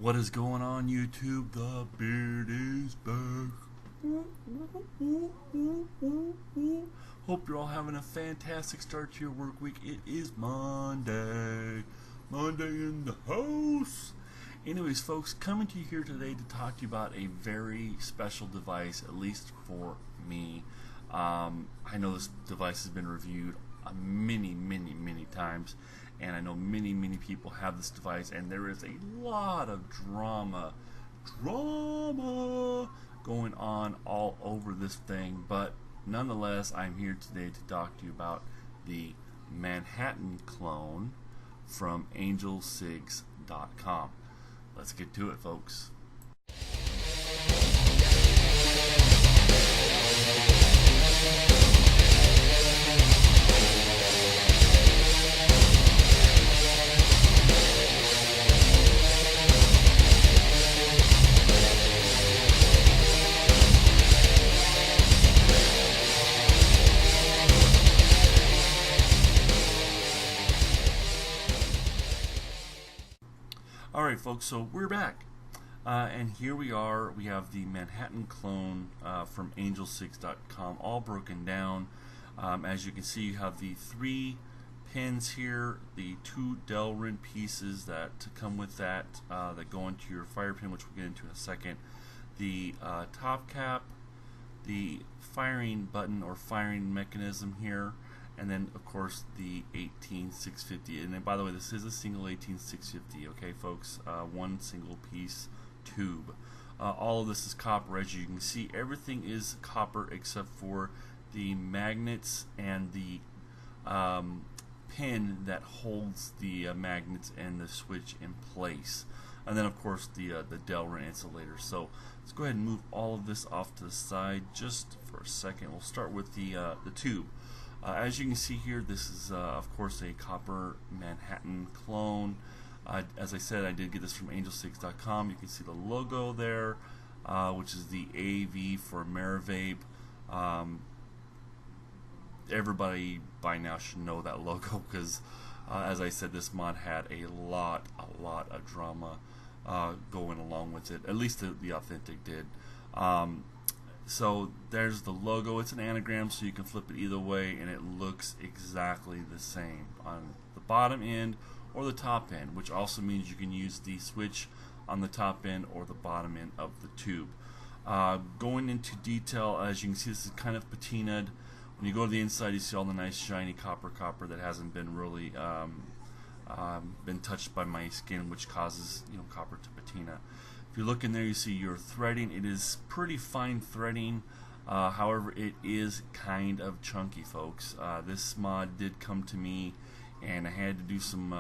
What is going on, YouTube? The beard is back. Hope you're all having a fantastic start to your work week. It is Monday. Monday in the house. Anyways, folks, coming to you here today to talk to you about a very special device, at least for me. I know this device has been reviewed many times, and I know many people have this device, and there is a lot of drama going on all over this thing. But nonetheless, I'm here today to talk to you about the Manhattan clone from Angelcigs.com. Let's get to it, folks. Alright, folks, so we're back. And here we are. We have the Manhattan clone from Angelcigs.com all broken down. As you can see, you have the 3 pins here, the 2 Delrin pieces that come with that that go into your fire pin, which we'll get into in a second. The top cap, the firing button or firing mechanism here, and then of course the 18650. And then, by the way, this is a single 18650, okay folks, one single piece tube. All of this is copper. As you can see, everything is copper except for the magnets and the pin that holds the magnets and the switch in place, and then of course the Delrin insulator. So let's go ahead and move all of this off to the side just for a second. We'll start with the tube. As you can see here, this is of course a copper Manhattan clone. As I said, I did get this from Angelcigs.com. You can see the logo there, which is the AV for Marivape. Everybody by now should know that logo because, as I said, this mod had a lot of drama going along with it. At least the Authentic did. So there's the logo. It's an anagram, so you can flip it either way, and it looks exactly the same on the bottom end or the top end, which also means you can use the switch on the top end or the bottom end of the tube. Going into detail, as you can see, this is kind of patinaed. When you go to the inside, you see all the nice shiny copper that hasn't been really been touched by my skin, which causes copper to patina. If you look in there, you see your threading. It is pretty fine threading. However, it is kind of chunky, folks. This mod did come to me, and I had to do some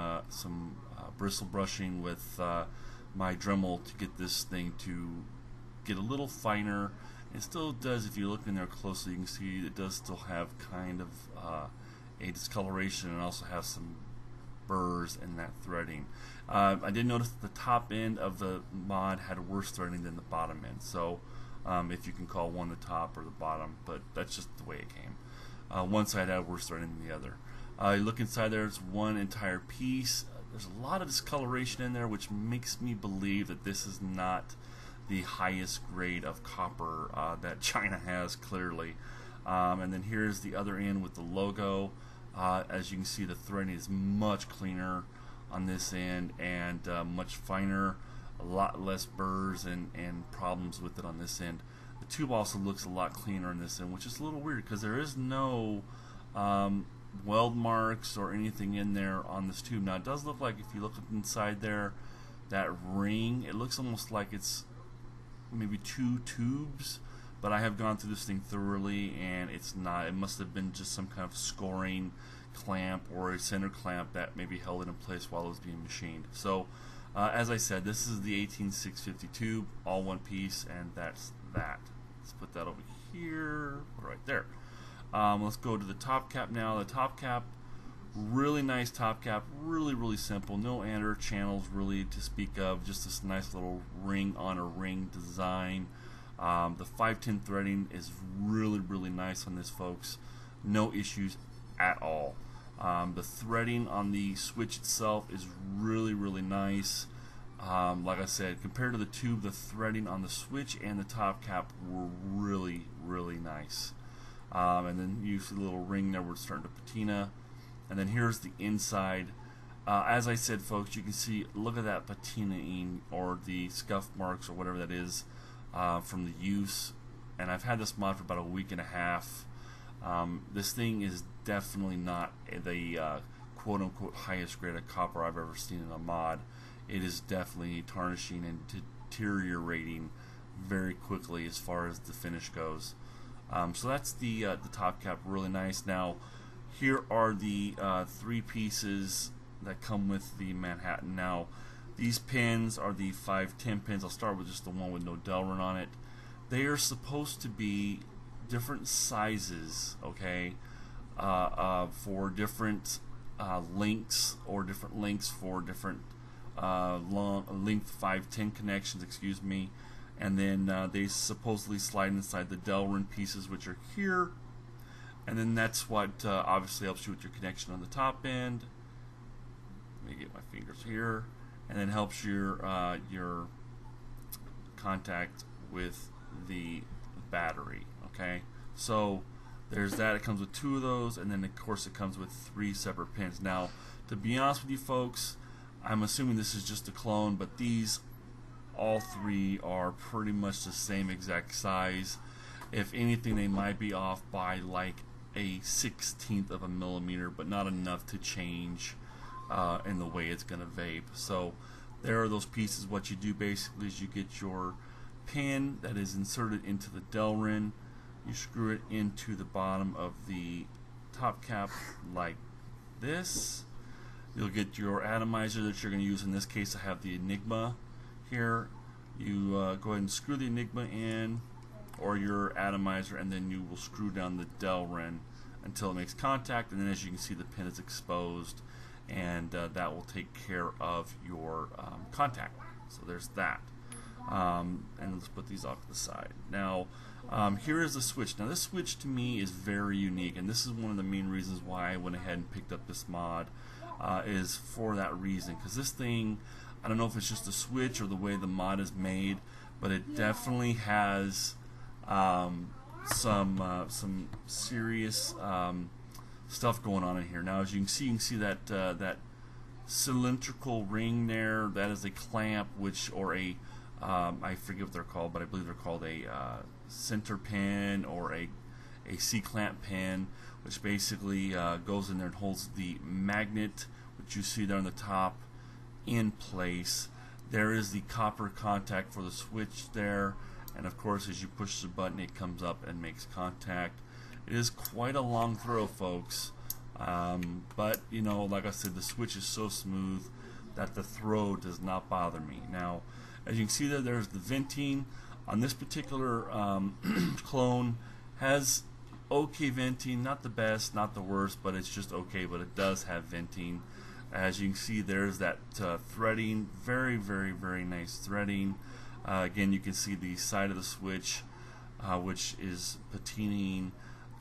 bristle brushing with my Dremel to get this thing to get a little finer. It still does. If you look in there closely, you can see it does still have kind of a discoloration, and also has some burrs in that threading. I did notice that the top end of the mod had worse threading than the bottom end, so if you can call one the top or the bottom, but that's just the way it came. One side had worse threading than the other. You look inside there, it's one entire piece. There's a lot of discoloration in there, which makes me believe that this is not the highest grade of copper that China has, clearly. And then here's the other end with the logo. As you can see, the threading is much cleaner on this end, and much finer, a lot less burrs and problems with it on this end. The tube also looks a lot cleaner on this end, which is a little weird because there is no weld marks or anything in there on this tube. Now it does look like, if you look inside there, that ring, it looks almost like it's maybe 2 tubes, but I have gone through this thing thoroughly, and it's not. It must have been just some kind of scoring clamp or a center clamp that maybe held it in place while it was being machined. So as I said, this is the 18650 tube, all one piece, and that's that. Let's put that over here, right there. Let's go to the top cap now. The top cap, really nice top cap, really simple, no under channels really to speak of, just this nice little ring on a ring design. The 510 threading is really nice on this, folks. No issues at all. The threading on the switch itself is really nice. Like I said, compared to the tube, the threading on the switch and the top cap were really, really nice. And then you see the little ring there where it's starting to patina. And then here's the inside. As I said, folks, you can see, look at that patinaing or the scuff marks or whatever that is from the use. And I've had this mod for about a week and a half. This thing is definitely not the quote-unquote highest grade of copper I've ever seen in a mod. It is definitely tarnishing and deteriorating very quickly as far as the finish goes. So that's the top cap, really nice. Now, here are the 3 pieces that come with the Manhattan. Now, these pins are the 510 pins. I'll start with just the one with no Delrin on it. They are supposed to be different sizes, okay, for different links, or different links for different long length 510 connections, excuse me. And then they supposedly slide inside the Delrin pieces, which are here. And then that's what obviously helps you with your connection on the top end. Let me get my fingers here. And then helps your contact with the battery. Okay, so there's that. It comes with 2 of those, and then of course it comes with 3 separate pins. Now, to be honest with you folks, I'm assuming this is just a clone, but these all 3 are pretty much the same exact size. If anything, they might be off by like a 1/16 of a millimeter, but not enough to change in the way it's going to vape. So there are those pieces. What you do basically is you get your pin that is inserted into the Delrin. You screw it into the bottom of the top cap like this. You'll get your atomizer that you're going to use. In this case, I have the Enigma here. You go ahead and screw the Enigma in, or your atomizer, and then you will screw down the Delrin until it makes contact. And then, as you can see, the pin is exposed, and that will take care of your contact. So there's that. And let's put these off to the side. Now, here is the switch. Now, this switch to me is very unique, and this is one of the main reasons why I went ahead and picked up this mod. Is for that reason, because this thing, I don't know if it's just the switch or the way the mod is made, but it definitely has some serious stuff going on in here. Now, as you can see that that cylindrical ring there. That is a clamp, or a I forget what they're called, but I believe they're called a center pin or a C-clamp pin, which basically goes in there and holds the magnet, which you see there on the top, in place. There is the copper contact for the switch there, and of course as you push the button it comes up and makes contact. It is quite a long throw, folks, but you know, like I said, the switch is so smooth that the throw does not bother me. Now, as you can see there, there's the venting. On this particular clone, has okay venting, not the best, not the worst, but it's just okay, but it does have venting. As you can see, there's that threading, very, very, very nice threading. Again, you can see the side of the switch, which is patinaing,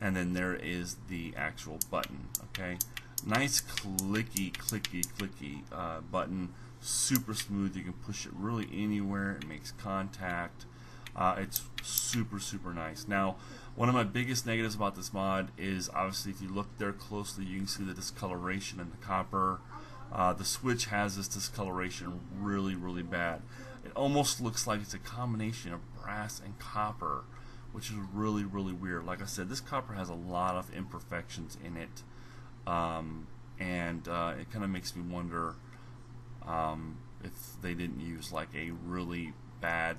and then there is the actual button. Okay, nice clicky, clicky, clicky button, super smooth. You can push it really anywhere. It makes contact. It's super, super nice. Now, one of my biggest negatives about this mod is, obviously, if you look there closely, you can see the discoloration in the copper. The switch has this discoloration really, really bad. It almost looks like it's a combination of brass and copper, which is really, really weird. Like I said, this copper has a lot of imperfections in it, and it kind of makes me wonder if they didn't use like a really bad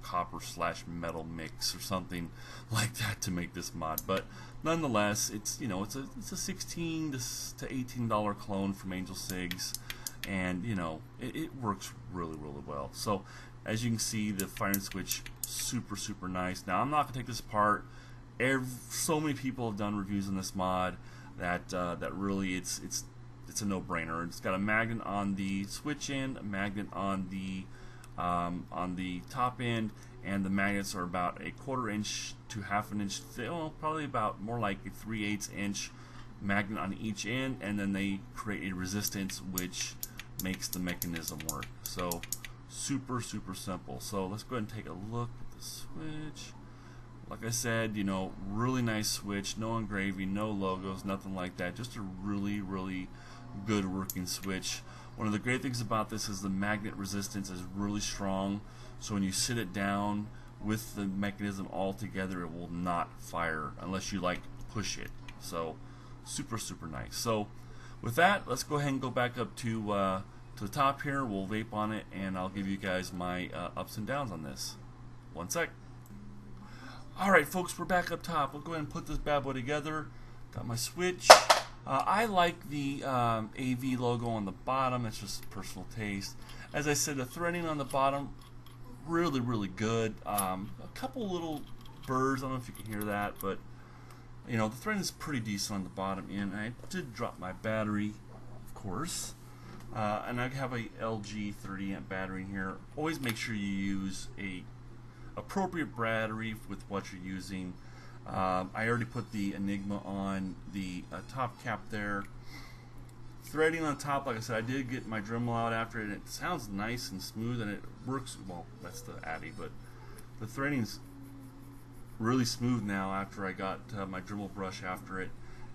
copper / metal mix or something like that to make this mod. But nonetheless, it's, you know, it's a $16 to $18 clone from Angelcigs, and you know, it works really, really well. So as you can see, the firing switch, super, super nice. Now, I'm not gonna take this apart. So many people have done reviews on this mod that that really it's a no-brainer. It's got a magnet on the switch end, a magnet on the top end, and the magnets are about a 1/4 inch to 1/2 inch thick. Well, probably about more like a 3/8 inch magnet on each end, and then they create a resistance which makes the mechanism work. So Super simple. So let's go ahead and take a look at the switch. Like I said, you know, really nice switch, no engraving, no logos, nothing like that. Just a really good working switch. One of the great things about this is the magnet resistance is really strong, so when you sit it down with the mechanism all together, it will not fire unless you like push it. So super nice. So with that, let's go ahead and go back up to the top here. We'll vape on it, and I'll give you guys my ups and downs on this. One sec. Alright folks, we're back up top. We'll go ahead and put this bad boy together. Got my switch. I like the AV logo on the bottom. It's just personal taste. As I said, the threading on the bottom, really good. A couple little burrs, I don't know if you can hear that, but you know, the threading is pretty decent on the bottom end. I did drop my battery, of course. And I have a LG 30 amp battery in here. Always make sure you use a appropriate battery with what you're using. I already put the Enigma on the top cap there. Threading on top, like I said, I did get my Dremel out after it, and it sounds nice and smooth, and it works. Well, that's the Addy, but the threading's really smooth now after I got my Dremel brush after it,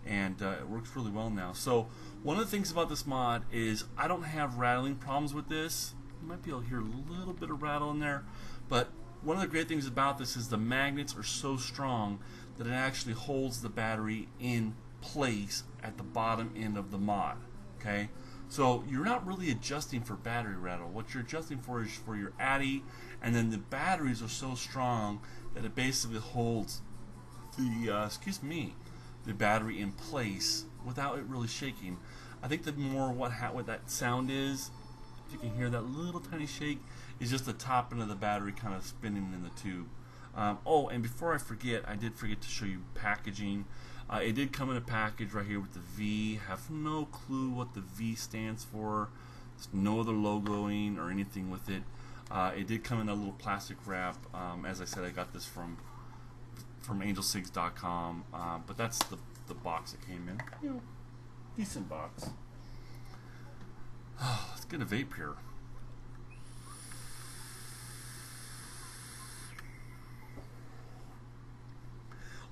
and it works really well now. So one of the things about this mod is I don't have rattling problems with this. You might be able to hear a little bit of rattle in there, but one of the great things about this is the magnets are so strong that it actually holds the battery in place at the bottom end of the mod. Okay, so you're not really adjusting for battery rattle. What you're adjusting for is for your Addy, and then the batteries are so strong that it basically holds the the battery in place without it really shaking. I think the more what that sound is, if you can hear that little tiny shake, is just the top end of the battery kind of spinning in the tube. Oh, and before I forget, I did forget to show you packaging. It did come in a package right here with the V. Have no clue what the V stands for. There's no other logoing or anything with it. It did come in a little plastic wrap. As I said, I got this from Angelcigs.com, but that's the box it came in. You know, decent box. Let's get a vape here.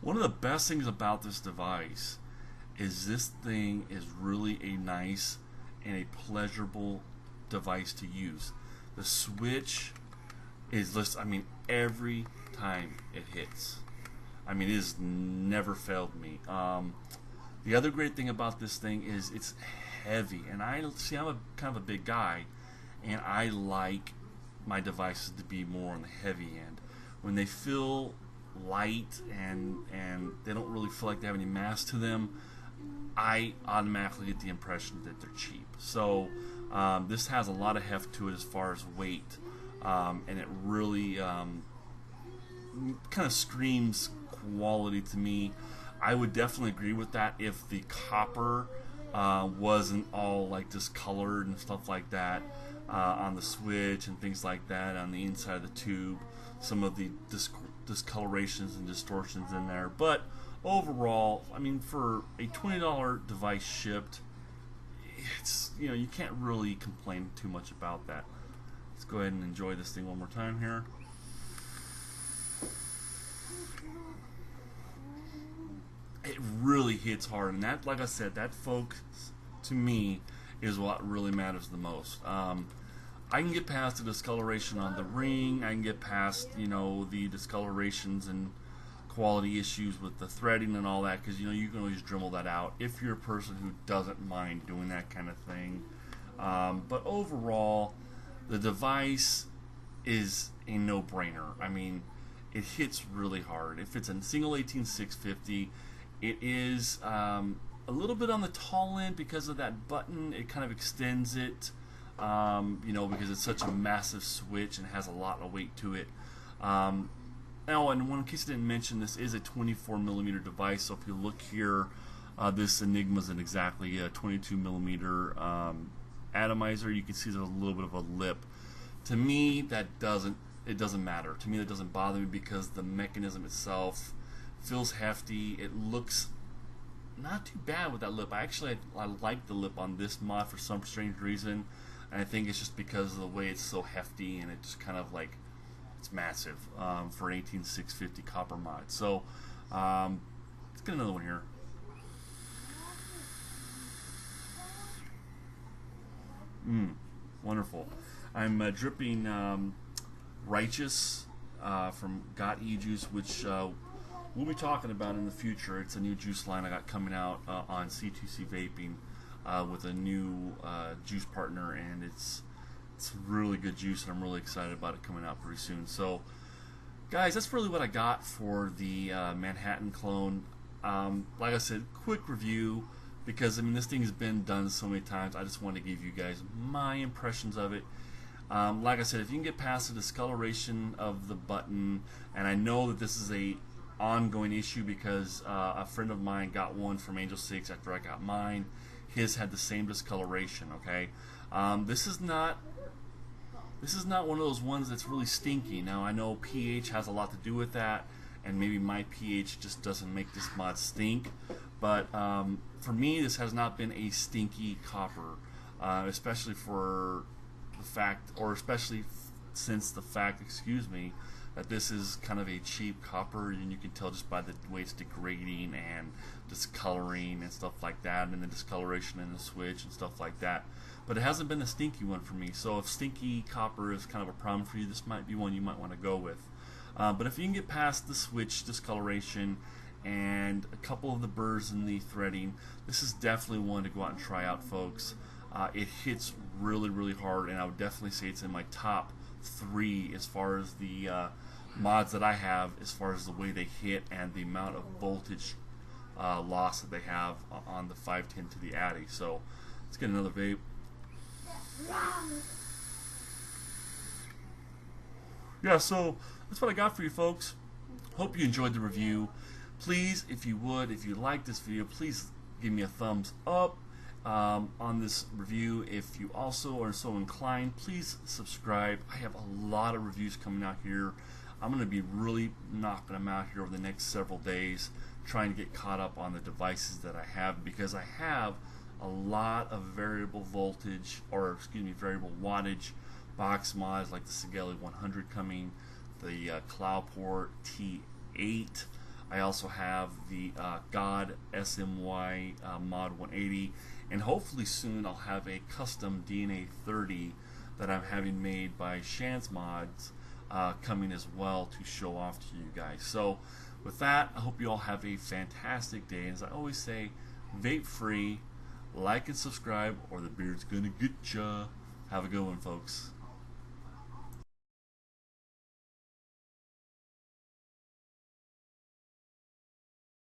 One of the best things about this device is this thing is really a nice and a pleasurable device to use. The switch is just, I mean, every time it hits, I mean, it has never failed me. The other great thing about this thing is it's heavy, and I'm kind of a big guy, and I like my devices to be more on the heavy end. When they feel light and they don't really feel like they have any mass to them, I automatically get the impression that they're cheap. So this has a lot of heft to it as far as weight, and it really kind of screams quality to me. I would definitely agree with that if the copper wasn't all like discolored and stuff like that on the switch and things like that on the inside of the tube. Some of the discolorations and distortions in there, but overall, I mean, for a $20 device shipped, it's, you know, you can't really complain too much about that. Let's go ahead and enjoy this thing one more time here. It really hits hard, and that, like I said, that focus to me is what really matters the most. I can get past the discoloration on the ring. I can get past, you know, the discolorations and quality issues with the threading and all that, because, you know, you can always Dremel that out if you're a person who doesn't mind doing that kind of thing. But overall, the device is a no-brainer. I mean, it hits really hard. If it's a single 18650, it is a little bit on the tall end because of that button. It kind of extends it. You know, because it's such a massive switch and has a lot of weight to it. Now, and in case I didn't mention, this is a 24mm device, so if you look here, this Enigma is exactly a 22mm atomizer. You can see there's a little bit of a lip. To me, it doesn't matter. To me, that doesn't bother me because the mechanism itself feels hefty. It looks not too bad with that lip. I like the lip on this mod for some strange reason. and I think it's just because of the way it's so hefty and it just kind of like it's massive for an 18650 copper mod. So let's get another one here. Wonderful. I'm dripping Righteous from Got E-Juice, which we'll be talking about in the future. It's a new juice line I got coming out on C2C Vaping with a new juice partner, and it's really good juice, and I'm really excited about it coming out pretty soon. So, guys, that's really what I got for the Manhattan clone. Like I said, quick review, because I mean this thing has been done so many times. I just want to give you guys my impressions of it. Like I said, if you can get past the discoloration of the button, and I know that this is a ongoing issue because a friend of mine got one from Angel Cigs after I got mine. His had the same discoloration. Okay, this is not one of those ones that's really stinky. Now I know pH has a lot to do with that, and maybe my pH just doesn't make this mod stink. But for me, this has not been a stinky copper, especially for the fact, or especially since the fact, excuse me, that this is kind of a cheap copper, and you can tell just by the way it's degrading and discoloring and stuff like that, and the discoloration in the switch and stuff like that. But it hasn't been a stinky one for me. So if stinky copper is kind of a problem for you, this might be one you might want to go with. But if you can get past the switch discoloration and a couple of the burrs in the threading, this is definitely one to go out and try out, folks. It hits really, really hard, and I would definitely say it's in my top 3 as far as the mods that I have, as far as the way they hit and the amount of voltage loss that they have on the 510 to the Addy. So let's get another vape. Yeah, so that's what I got for you, folks. Hope you enjoyed the review. Please, if you like this video, please give me a thumbs up on this review. If you also are so inclined, please subscribe. I have a lot of reviews coming out here. I'm going to be really knocking them out here over the next several days, trying to get caught up on the devices that I have, because I have a lot of variable voltage, or excuse me, variable wattage box mods like the Sigelli 100 coming, the Cloudport T8. I also have the God SMY Mod 180, and hopefully soon I'll have a custom DNA 30 that I'm having made by Shan's Mods coming as well to show off to you guys. So with that, I hope you all have a fantastic day. As I always say, vape free, like and subscribe, or the beard's gonna get ya. Have a good one, folks.